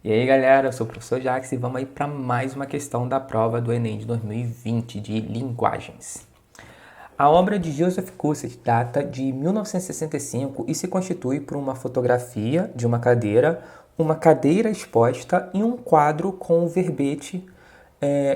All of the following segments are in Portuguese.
E aí galera, eu sou o professor Jax e vamos aí para mais uma questão da prova do Enem de 2020 de linguagens. A obra de Joseph Conrad data de 1965 e se constitui por uma fotografia de uma cadeira exposta e um quadro com o verbete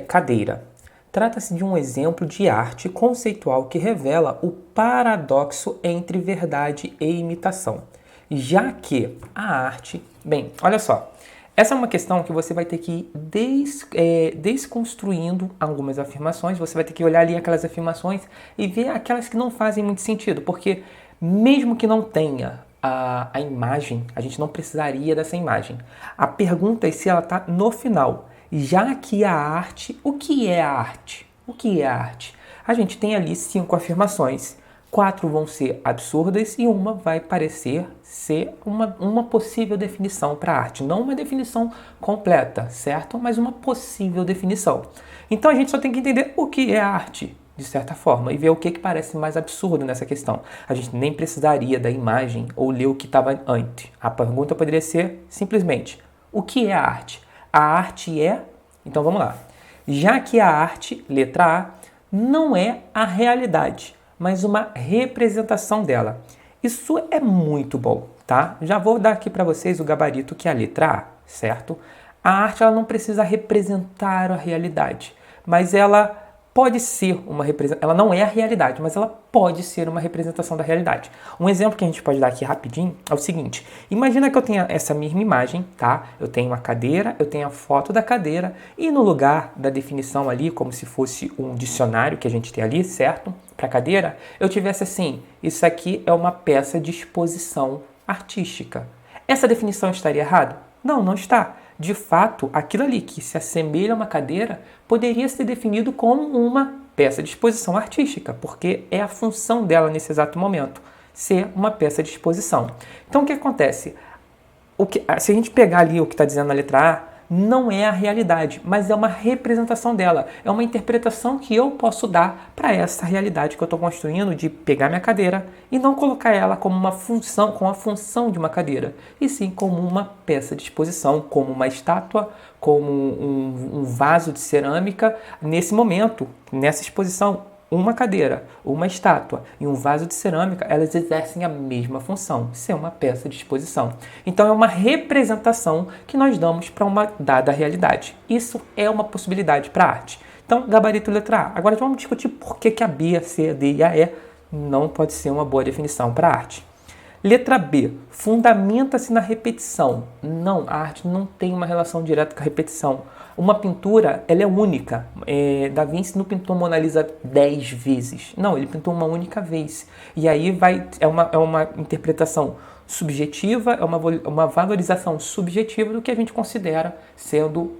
cadeira. Trata-se de um exemplo de arte conceitual que revela o paradoxo entre verdade e imitação, já que a arte... Bem, olha só, essa é uma questão que você vai ter que ir desconstruindo algumas afirmações, você vai ter que olhar ali aquelas afirmações e ver aquelas que não fazem muito sentido, porque mesmo que não tenha a imagem, a gente não precisaria dessa imagem. A pergunta é se ela está no final. Já que a arte, o que é a arte? O que é a arte? A gente tem ali 5 afirmações. 4 vão ser absurdas e uma vai parecer ser uma possível definição para a arte. Não uma definição completa, certo? Mas uma possível definição. Então a gente só tem que entender o que é a arte, de certa forma, e ver o que parece mais absurdo nessa questão. A gente nem precisaria da imagem ou ler o que estava antes. A pergunta poderia ser simplesmente: o que é a arte? A arte é... Então vamos lá. Já que a arte, letra A, não é a realidade, mas uma representação dela. Isso é muito bom, tá? Já vou dar aqui para vocês o gabarito que é a letra A, certo? A arte ela não precisa representar a realidade, mas ela pode ser uma representação. Ela não é a realidade, mas ela pode ser uma representação da realidade. Um exemplo que a gente pode dar aqui rapidinho é o seguinte: imagina que eu tenha essa mesma imagem, tá? Eu tenho uma cadeira, eu tenho a foto da cadeira e no lugar da definição ali, como se fosse um dicionário que a gente tem ali, certo? Para cadeira, eu tivesse assim: isso aqui é uma peça de exposição artística. Essa definição estaria errada? Não, não está. De fato, aquilo ali que se assemelha a uma cadeira poderia ser definido como uma peça de exposição artística, porque é a função dela nesse exato momento, ser uma peça de exposição. Então o que acontece? Se a gente pegar ali o que está dizendo na letra A, não é a realidade, mas é uma representação dela, é uma interpretação que eu posso dar para essa realidade que eu estou construindo de pegar minha cadeira e não colocar ela como uma função, com a função de uma cadeira, e sim como uma peça de exposição, como uma estátua, como um vaso de cerâmica. Nesse momento, nessa exposição, uma cadeira, uma estátua e um vaso de cerâmica, elas exercem a mesma função, ser uma peça de exposição. Então é uma representação que nós damos para uma dada realidade. Isso é uma possibilidade para a arte. Então, gabarito letra A. Agora vamos discutir por que a B, a C, a D e a E não pode ser uma boa definição para a arte. Letra B, fundamenta-se na repetição. Não, a arte não tem uma relação direta com a repetição. Uma pintura, ela é única. Da Vinci não pintou Mona Lisa 10 vezes. Não, ele pintou uma única vez. E aí é uma interpretação subjetiva, é uma valorização subjetiva do que a gente considera sendo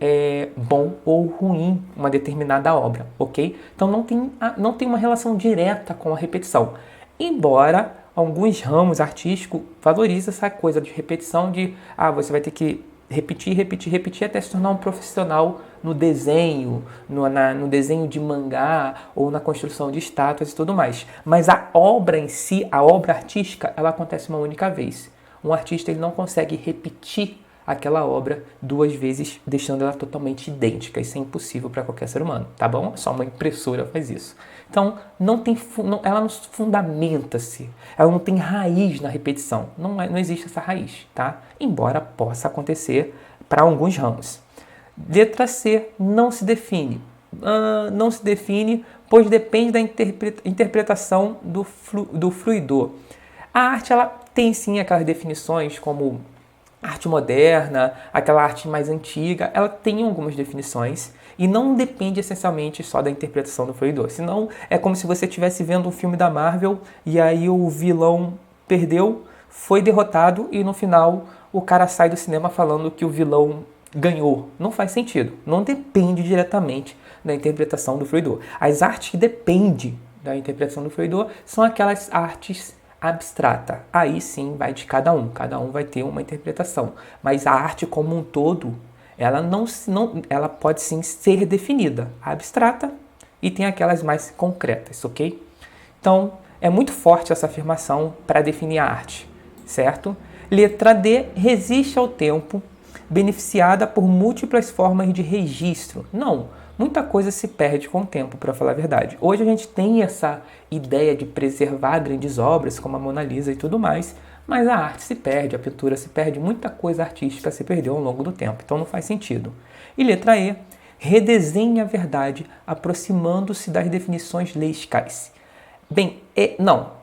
bom ou ruim uma determinada obra, ok? Então não tem uma relação direta com a repetição. Embora alguns ramos artísticos valorizam essa coisa de repetição de você vai ter que repetir até se tornar um profissional no desenho, no desenho de mangá ou na construção de estátuas e tudo mais. Mas a obra em si, a obra artística, ela acontece uma única vez. Um artista ele não consegue repetir aquela obra 2 vezes, deixando ela totalmente idêntica. Isso é impossível para qualquer ser humano, tá bom? Só uma impressora faz isso. Então, ela não fundamenta-se, ela não tem raiz na repetição. Não existe essa raiz, tá? Embora possa acontecer para alguns ramos. Letra C, não se define. Não se define, pois depende da interpretação do fruidor. A arte, ela tem sim aquelas definições como arte moderna, aquela arte mais antiga, ela tem algumas definições e não depende essencialmente só da interpretação do fruidor. Senão é como se você estivesse vendo um filme da Marvel e aí o vilão perdeu, foi derrotado e no final o cara sai do cinema falando que o vilão ganhou. Não faz sentido. Não depende diretamente da interpretação do fruidor. As artes que dependem da interpretação do fruidor são aquelas artes abstrata. Aí sim vai de cada um vai ter uma interpretação. Mas a arte como um todo, ela pode sim ser definida, abstrata, e tem aquelas mais concretas, ok? Então, é muito forte essa afirmação para definir a arte, certo? Letra D, resiste ao tempo beneficiada por múltiplas formas de registro. Não, muita coisa se perde com o tempo, para falar a verdade. Hoje a gente tem essa ideia de preservar grandes obras, como a Mona Lisa e tudo mais, mas a arte se perde, a pintura se perde, muita coisa artística se perdeu ao longo do tempo, então não faz sentido. E letra E, redesenhe a verdade aproximando-se das definições lexicais. Bem,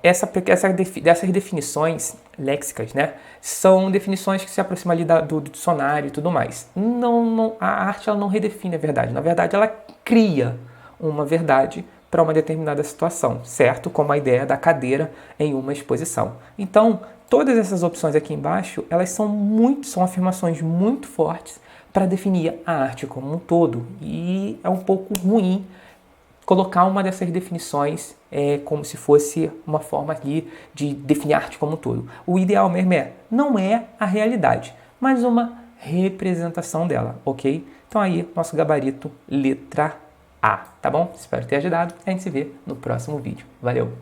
essas definições léxicas, né, são definições que se aproximam ali do dicionário e tudo mais. A arte ela não redefine a verdade, na verdade ela cria uma verdade para uma determinada situação, certo? Como a ideia da cadeira em uma exposição. Então, todas essas opções aqui embaixo, elas são afirmações muito fortes para definir a arte como um todo. E é um pouco ruim colocar uma dessas definições como se fosse uma forma ali de definir a arte como um todo. O ideal mesmo não é a realidade, mas uma representação dela, ok? Então aí, nosso gabarito letra A, tá bom? Espero ter ajudado. A gente se vê no próximo vídeo. Valeu!